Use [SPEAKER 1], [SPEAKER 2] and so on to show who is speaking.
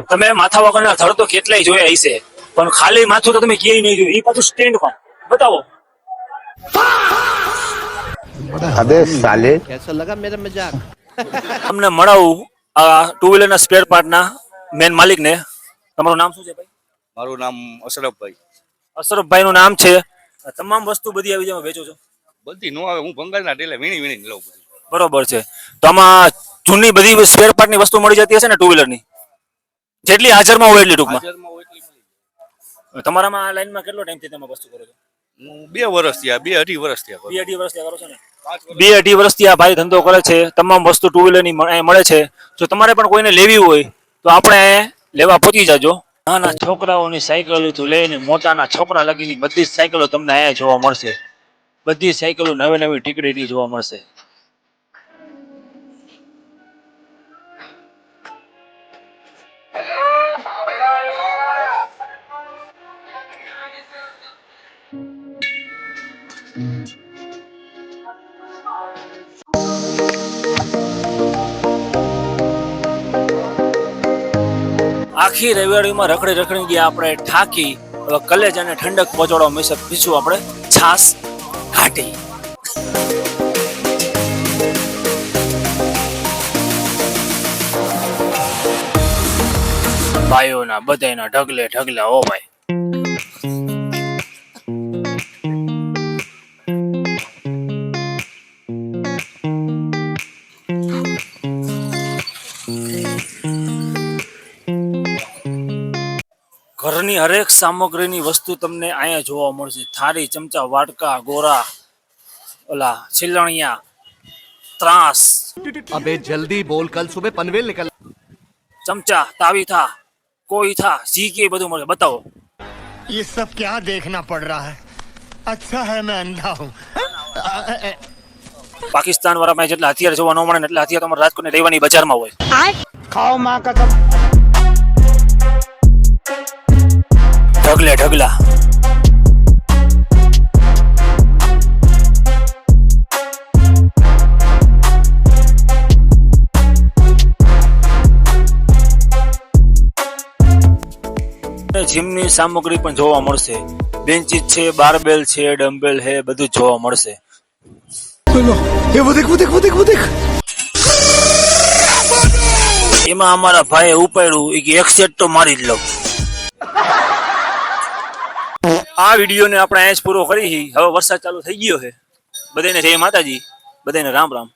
[SPEAKER 1] તમે માથા વગરના થડ તો કેટલાય જોયા હશે, પણ ખાલી માથું તો તમે ક્યાંય નહીં જોયું. એ પાછું સ્ટેન્ડમાં. બતાવો.
[SPEAKER 2] अबे साले
[SPEAKER 3] कैसा लगा मेरा मजाक?
[SPEAKER 1] તમને મળાવું આ ટુ વ્હીલરના સ્પેર પાર્ટના મેન માલિકને. તમારું નામ શું છે ભાઈ?
[SPEAKER 4] મારું નામ અશરફભાઈ.
[SPEAKER 1] અશરફભાઈ નું નામ છે. આ તમામ વસ્તુ બધી આવી જેમાં વેચો છો?
[SPEAKER 4] બધી નો આવે, હું ભંગારના ટેલે વીણી વીણી લઉં બધું.
[SPEAKER 1] બરોબર છે. તો આમાં જૂની બધી સ્પેર પાર્ટની વસ્તુ મળી જતી હશે ને ટુ વ્હીલરની? જેટલી હાજરમાં હોય એટલી ટૂંકમાં.
[SPEAKER 4] હાજરમાં હોય એટલી મળી જાય.
[SPEAKER 1] તમારામાં આ લાઈનમાં કેટલો ટાઈમથી તમે વસ્તુ કરો છો?
[SPEAKER 4] હું 2 વર્ષ થયા, 2-2.5 વર્ષ થયા કરું.
[SPEAKER 1] 2-2.5 વર્ષથી કરો છો ને?
[SPEAKER 4] 5 વર્ષ.
[SPEAKER 1] 2-2.5 વર્ષથી આ ભાઈ ધંધો કરે છે. તમામ વસ્તુ ટુ વ્હીલરની મળે છે. જો તમારે પણ કોઈને લેવી હોય તો આપણે લેવા પહોંચી જાજો. નાના છોકરાઓની સાયકલોથી લઈને મોટાના છોકરા લગીની બધી જ સાયકલો તમને અહીંયા જોવા મળશે. બધી સાયકલો નવી નવી ટીકડીથી જોવા મળશે. આખી રવિવારીમાં રખડી ગયા આપણે ઠાકી. હવે કલેજ અને ઠંડક પહોંચાડવા મિશન પીછું આપણે છાસ ઘાટી. ભાઈઓના બધાયના ઢગલે ઢગલા. ઓ ભાઈ, ઘરની હરેક સામગ્રીની વસ્તુ તમને અહીંયા જોવા મળશે. થાળી, ચમચા, વાટકા, ગોરા, ઓલા છીલણિયા, ત્રાસ,
[SPEAKER 3] अबे जल्दी बोल, कल सुबह पनवेल निकल.
[SPEAKER 1] ચમચા, તાવીથા, કોઈથા, ઝીકી બધું મળે. બતાવો.
[SPEAKER 5] ये सब क्या देखना पड़ रहा है? अच्छा है मैं अंधा हूँ.
[SPEAKER 1] પાકિસ્તાન વાળા પાસે જેટલા હથિયાર જોવા ન મળે ને એટલા હથિયાર તમારે રાજકોટની રહેવાની બજારમાં હોય.
[SPEAKER 5] खाओ माँ कसम.
[SPEAKER 1] ઢગલે ઢગલા. જીમની સામગ્રી પણ જોવા મળશે. બેન્ચીસ છે, બારબેલ છે, ડમ્બેલ છે, બધું જ જોવા મળશે. એમાં અમારા ભાઈએ ઉપાડ્યું એ કે એક સેટ તો મારી જ લઉં. આ વિડીયોને આપણે અહીંયા જ પૂરો કરી. હવે વરસાદ ચાલુ થઈ ગયો છે. બધાને જય માતાજી, બધાને રામ રામ.